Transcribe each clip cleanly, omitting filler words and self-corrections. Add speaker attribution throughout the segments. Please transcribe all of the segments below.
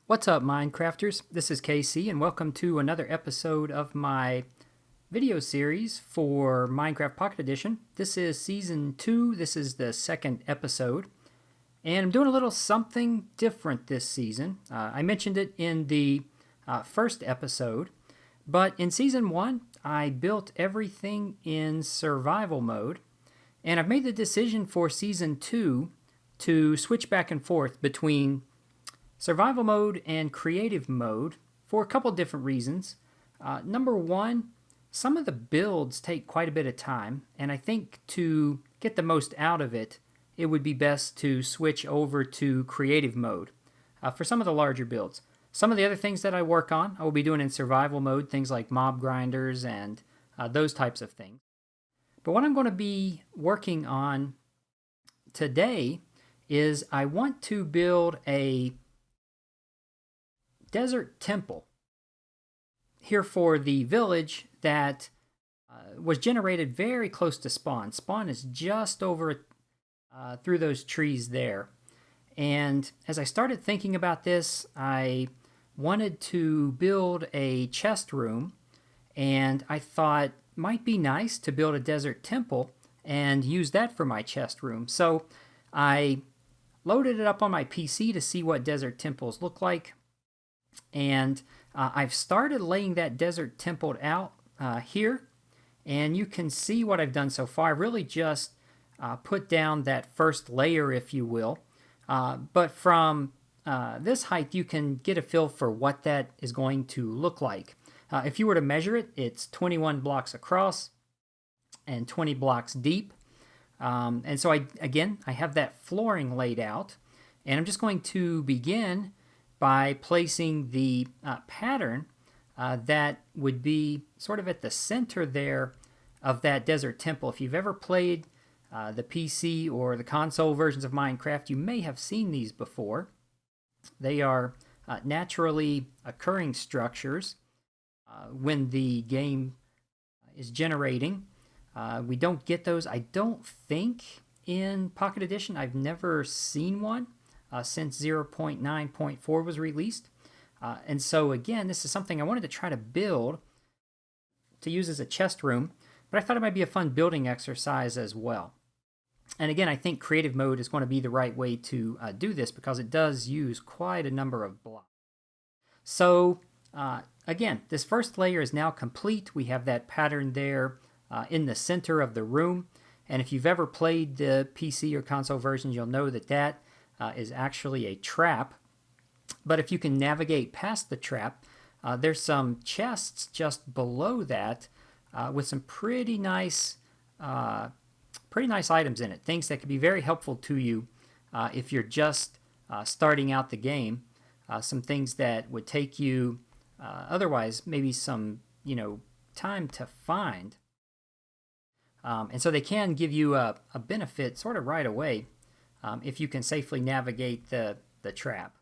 Speaker 1: What's up, Minecrafters? This is KC, and welcome to another episode of my video series for Minecraft Pocket Edition. This is Season 2. This is the second episode, and I'm doing a little something different this season. I mentioned it in the first episode, but in Season 1, I built everything in survival mode, and I've made the decision for Season 2 to switch back and forth between survival mode and creative mode for a couple different reasons. Number one, some of the builds take quite a bit of time, and I think to get the most out of it, it would be best to switch over to creative mode for some of the larger builds. Some of the other things that I work on, I will be doing in survival mode, things like mob grinders and those types of things. But what I'm going to be working on today is I want to build a desert temple here for the village that was generated very close to spawn. Spawn is just over through those trees there. And as I started thinking about this, I wanted to build a chest room, and I thought might be nice to build a desert temple and use that for my chest room. So I loaded it up on my PC to see what desert temples look like. And I've started laying that desert temple out here, and you can see what I've done so far. I've really just put down that first layer, if you will. But from this height, you can get a feel for what that is going to look like. If you were to measure it, it's 21 blocks across and 20 blocks deep. And so I have that flooring laid out, and I'm just going to begin by placing the pattern that would be sort of at the center there of that desert temple. If you've ever played the PC or the console versions of Minecraft, you may have seen these before. They are naturally occurring structures when the game is generating. We don't get those, I don't think, in Pocket Edition. I've never seen one since 0.9.4 was released. And so again, this is something I wanted to try to build to use as a chest room, but I thought it might be a fun building exercise as well. And again, I think creative mode is going to be the right way to do this because it does use quite a number of blocks. So again, this first layer is now complete. We have that pattern there in the center of the room. And if you've ever played the PC or console versions, you'll know that that is actually a trap. But if you can navigate past the trap, there's some chests just below that with some pretty nice items in it. Things that could be very helpful to you if you're just starting out the game. Some things that would take you otherwise maybe some time to find. And so they can give you a benefit sort of right away if you can safely navigate the trap.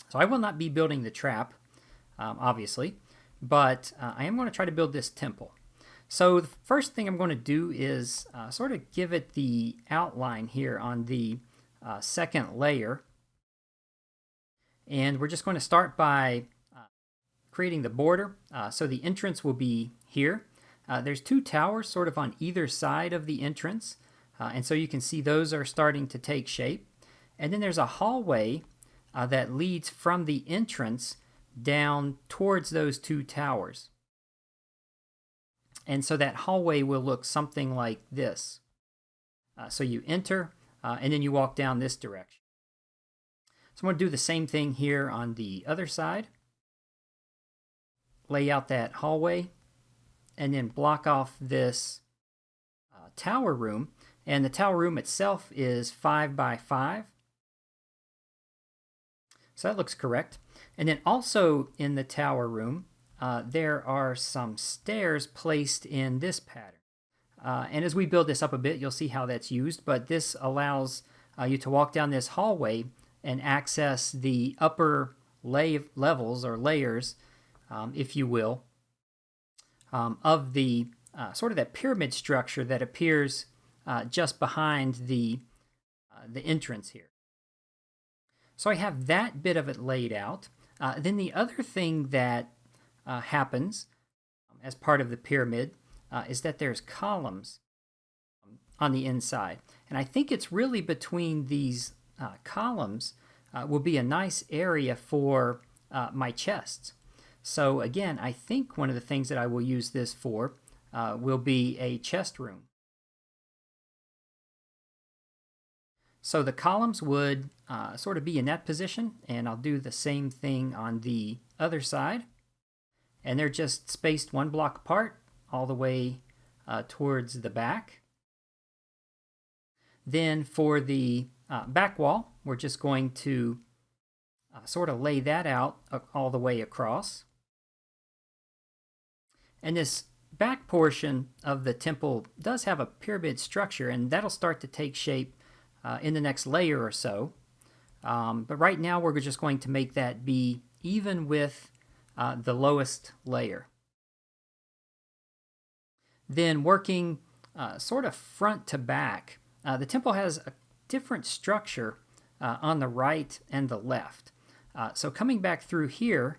Speaker 1: So I will not be building the trap, obviously, but I am going to try to build this temple. So the first thing I'm going to do is sort of give it the outline here on the second layer. And we're just going to start by creating the border. So the entrance will be here. There's two towers sort of on either side of the entrance. And so you can see those are starting to take shape. And then there's a hallway that leads from the entrance down towards those two towers. And so that hallway will look something like this. So you enter, and then you walk down this direction. So I'm going to do the same thing here on the other side. Lay out that hallway, and then block off this tower room. And the tower room itself is 5 by 5. So that looks correct. And then also in the tower room, there are some stairs placed in this pattern. And as we build this up a bit, you'll see how that's used. But this allows you to walk down this hallway and access the upper levels or layers, if you will, of the sort of that pyramid structure that appears just behind the entrance here. So I have that bit of it laid out. Then the other thing that happens as part of the pyramid is that there's columns on the inside. And I think it's really between these columns will be a nice area for my chests. So again, I think one of the things that I will use this for will be a chest room. So the columns would sort of be in that position, and I'll do the same thing on the other side. And they're just spaced one block apart all the way towards the back. Then for the back wall, we're just going to sort of lay that out all the way across. And this back portion of the temple does have a pyramid structure, and that'll start to take shape in the next layer or so. But right now we're just going to make that be even with the lowest layer. Then working sort of front to back, the temple has a different structure on the right and the left. So coming back through here,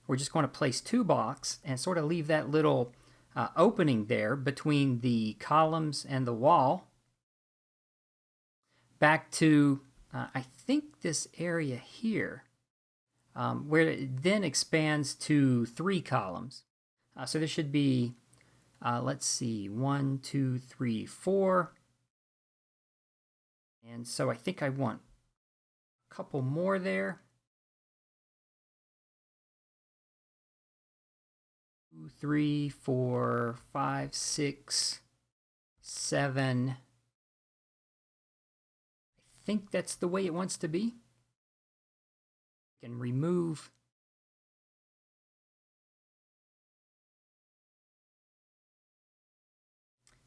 Speaker 1: we're just going to place 2 blocks and sort of leave that little opening there between the columns and the wall. Back to, I think, this area here, where it then expands to 3 columns. So there should be, let's see, 1, 2, 3, 4. And so I think I want a couple more there. 2, 3, 4, 5, 6, 7. I think that's the way it wants to be. I can remove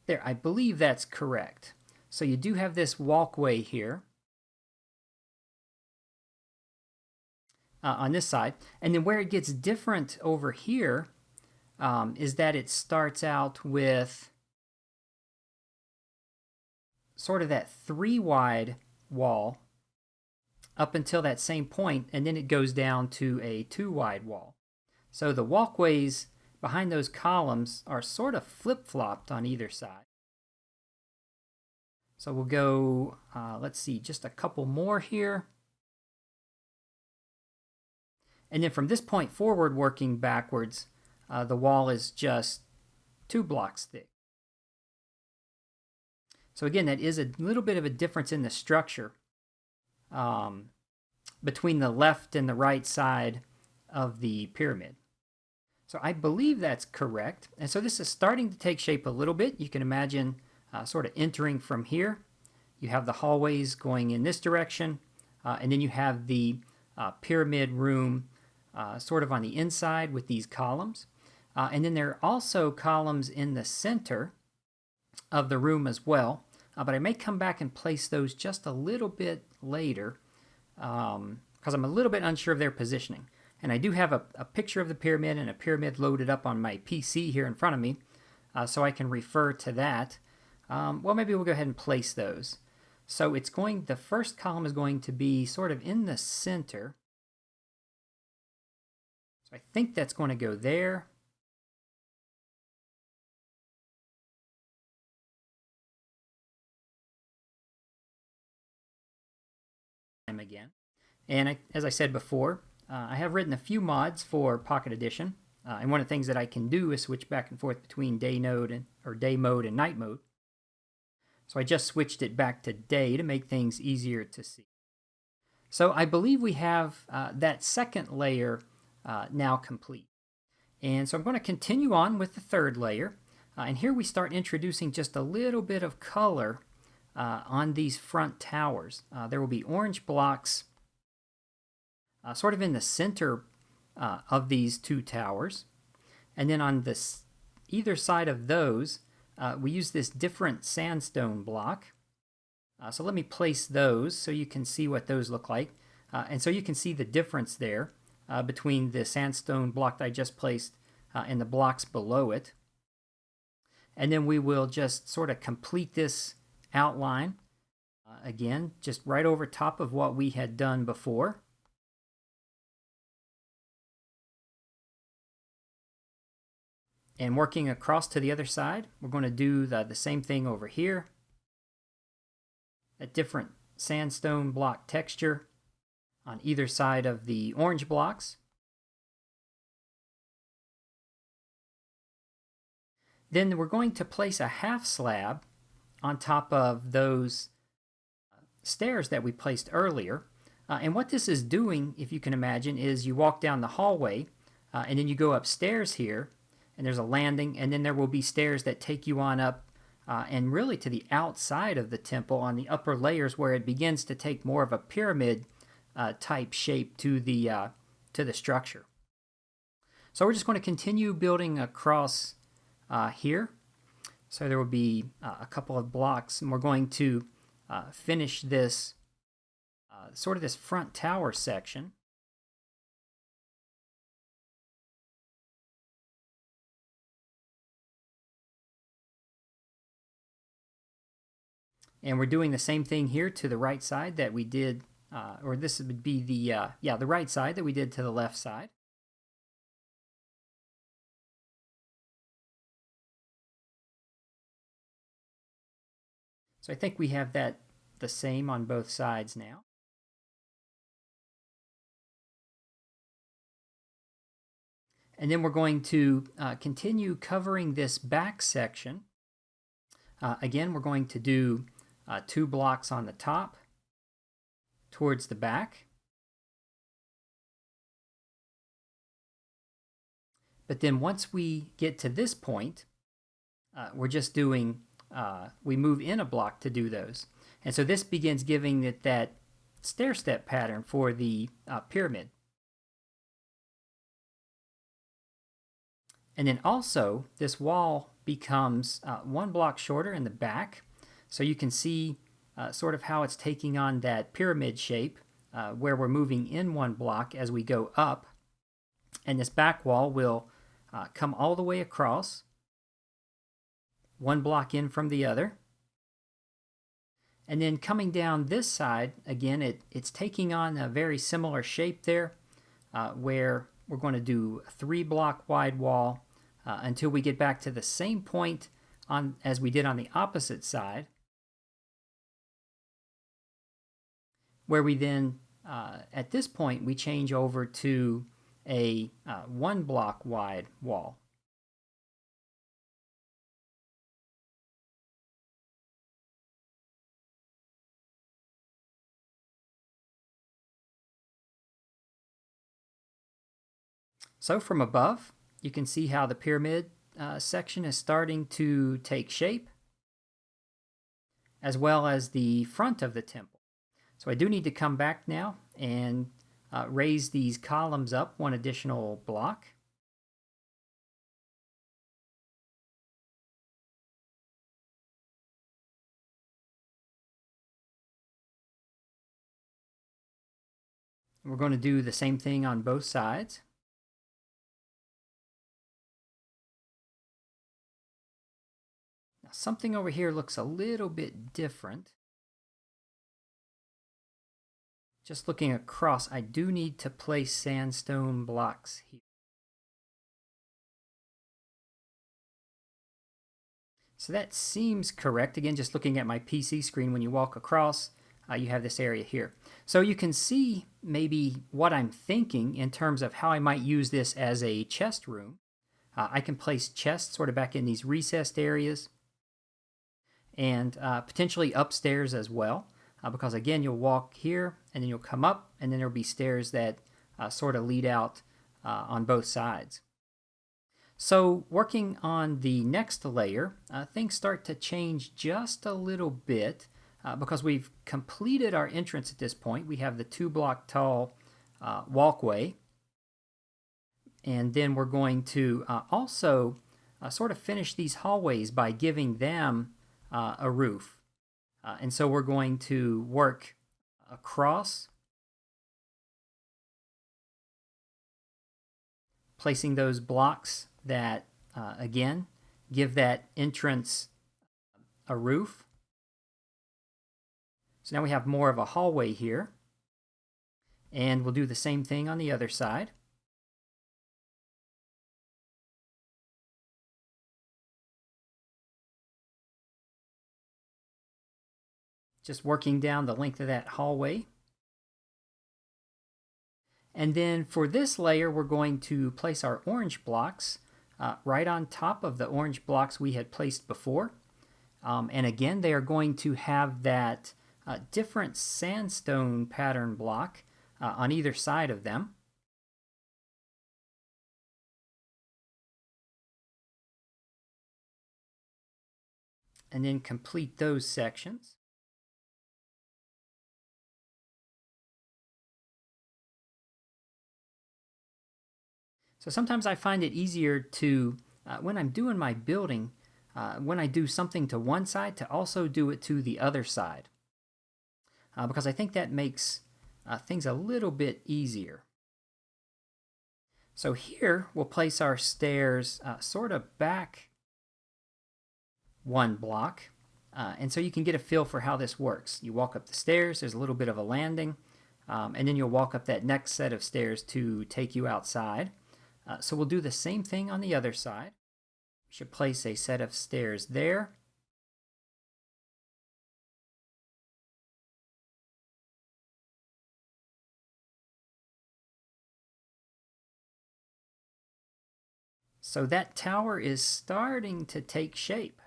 Speaker 1: there. I believe that's correct. So you do have this walkway here on this side. And then where it gets different over here is that it starts out with sort of that 3 wide wall up until that same point, and then it goes down to a 2 wide wall. So the walkways behind those columns are sort of flip-flopped on either side. So we'll go, let's see, just a couple more here. And then from this point forward, working backwards, the wall is just 2 blocks thick. So again, that is a little bit of a difference in the structure between the left and the right side of the pyramid. So I believe that's correct. And so this is starting to take shape a little bit. You can imagine sort of entering from here. You have the hallways going in this direction, and then you have the pyramid room sort of on the inside with these columns. And then there are also columns in the center of the room as well, but I may come back and place those just a little bit later because I'm a little bit unsure of their positioning. And I do have a picture of the pyramid and a pyramid loaded up on my PC here in front of me, so I can refer to that. Well, maybe we'll go ahead and place those. So it's going, the first column is going to be sort of in the center. So I think that's going to go there. Again. And as I said before, I have written a few mods for Pocket Edition, and one of the things that I can do is switch back and forth between day mode and night mode. So I just switched it back to day to make things easier to see. So I believe we have that second layer now complete. And so I'm going to continue on with the third layer. And here we start introducing just a little bit of color on these front towers. There will be orange blocks sort of in the center of these 2 towers. And then on this either side of those, we use this different sandstone block. So let me place those so you can see what those look like. And so you can see the difference there between the sandstone block that I just placed and the blocks below it. And then we will just sort of complete this outline Again, just right over top of what we had done before. And working across to the other side, we're going to do the same thing over here. A different sandstone block texture on either side of the orange blocks. Then we're going to place a half slab on top of those stairs that we placed earlier. And what this is doing, if you can imagine, is you walk down the hallway and then you go upstairs here, and there's a landing, and then there will be stairs that take you on up and really to the outside of the temple on the upper layers, where it begins to take more of a pyramid type shape to the structure. So we're just going to continue building across here. So there will be a couple of blocks, and we're going to finish this sort of this front tower section. And we're doing the same thing here to the right side that we did, or this would be the right side that we did to the left side. So I think we have that the same on both sides now. And then we're going to continue covering this back section. Again, we're going to do 2 blocks on the top towards the back. But then once we get to this point, we're just doing, we move in a block to do those. And so this begins giving it that stair-step pattern for the pyramid. And then also, this wall becomes 1 block shorter in the back. So you can see sort of how it's taking on that pyramid shape, where we're moving in 1 block as we go up. And this back wall will come all the way across, 1 block in from the other. And then coming down this side, again, it's taking on a very similar shape there, where we're going to do a 3 block wide wall until we get back to the same point as we did on the opposite side, where we then, at this point, we change over to a 1 block wide wall. So from above, you can see how the pyramid section is starting to take shape, as well as the front of the temple. So I do need to come back now and raise these columns up 1 additional block. And we're going to do the same thing on both sides. Now, something over here looks a little bit different. Just looking across, I do need to place sandstone blocks here. So that seems correct. Again, just looking at my PC screen, when you walk across, you have this area here. So you can see maybe what I'm thinking in terms of how I might use this as a chest room. I can place chests sort of back in these recessed areas, and potentially upstairs as well. Because again, you'll walk here and then you'll come up, and then there'll be stairs that sort of lead out on both sides. So working on the next layer, things start to change just a little bit because we've completed our entrance at this point. We have the 2 block tall walkway, and then we're going to also sort of finish these hallways by giving them a roof. And so we're going to work across, placing those blocks that, again, give that entrance a roof. So now we have more of a hallway here. And we'll do the same thing on the other side. Just working down the length of that hallway. And then for this layer, we're going to place our orange blocks right on top of the orange blocks we had placed before. And again, they are going to have that different sandstone pattern block on either side of them. And then complete those sections. So sometimes I find it easier to, when I'm doing my building, when I do something to one side, to also do it to the other side. Because I think that makes things a little bit easier. So here we'll place our stairs sort of back one block. And so you can get a feel for how this works. You walk up the stairs, there's a little bit of a landing, and then you'll walk up that next set of stairs to take you outside. So we'll do the same thing on the other side. We should place a set of stairs there. So that tower is starting to take shape.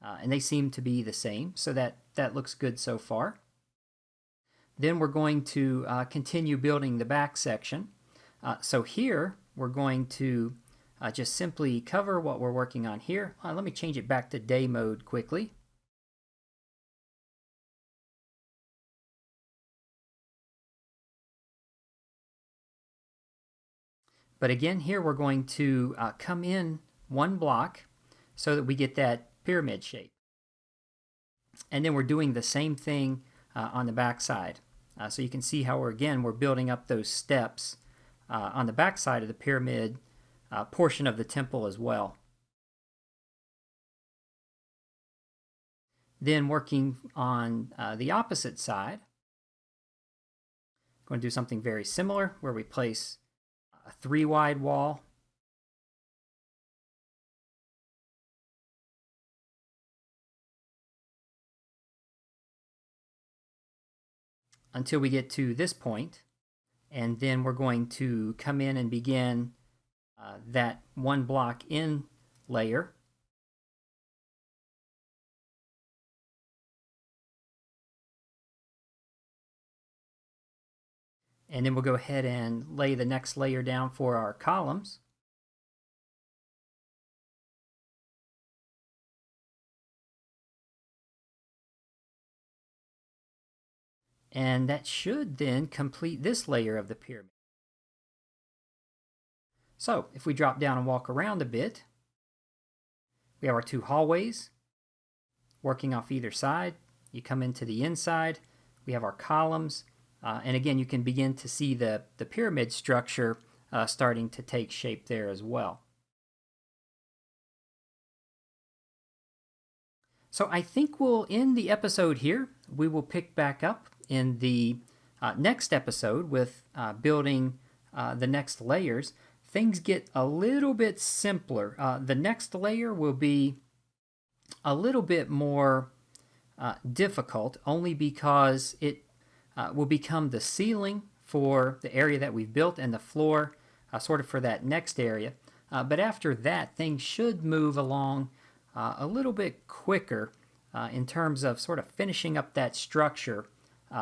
Speaker 1: And they seem to be the same, so that looks good so far. Then we're going to continue building the back section. So here we're going to just simply cover what we're working on here. Let me change it back to day mode quickly. But again, here we're going to come in one block so that we get that pyramid shape. And then we're doing the same thing on the back side. So you can see how we're building up those steps on the back side of the pyramid portion of the temple as well. Then working on the opposite side, I'm going to do something very similar where we place a 3-wide wall. Until we get to this point, and then we're going to come in and begin that one block in layer. And then we'll go ahead and lay the next layer down for our columns. And that should then complete this layer of the pyramid. So if we drop down and walk around a bit, we have our 2 hallways working off either side. You come into the inside, we have our columns, and again you can begin to see the pyramid structure starting to take shape there as well. So I think we'll end the episode here. We will pick back up in the next episode with building the next layers. Things get a little bit simpler. The next layer will be a little bit more difficult, only because it will become the ceiling for the area that we've built and the floor sort of for that next area. But after that, things should move along a little bit quicker in terms of sort of finishing up that structure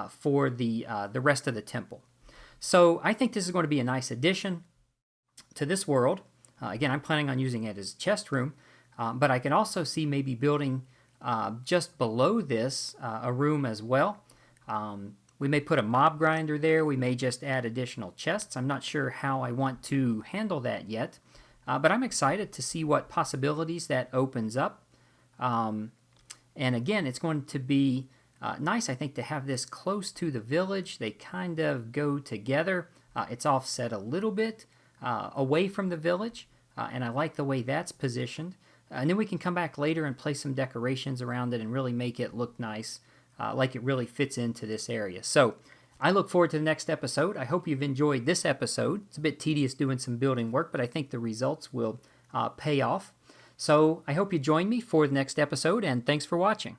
Speaker 1: for the rest of the temple. So I think this is going to be a nice addition to this world. Again, I'm planning on using it as a chest room, but I can also see maybe building just below this a room as well. We may put a mob grinder there. We may just add additional chests. I'm not sure how I want to handle that yet, but I'm excited to see what possibilities that opens up. And again, it's going to be nice, I think, to have this close to the village. They kind of go together. It's offset a little bit away from the village, and I like the way that's positioned. And then we can come back later and place some decorations around it and really make it look nice, like it really fits into this area. So I look forward to the next episode. I hope you've enjoyed this episode. It's a bit tedious doing some building work, but I think the results will pay off. So I hope you join me for the next episode, and thanks for watching.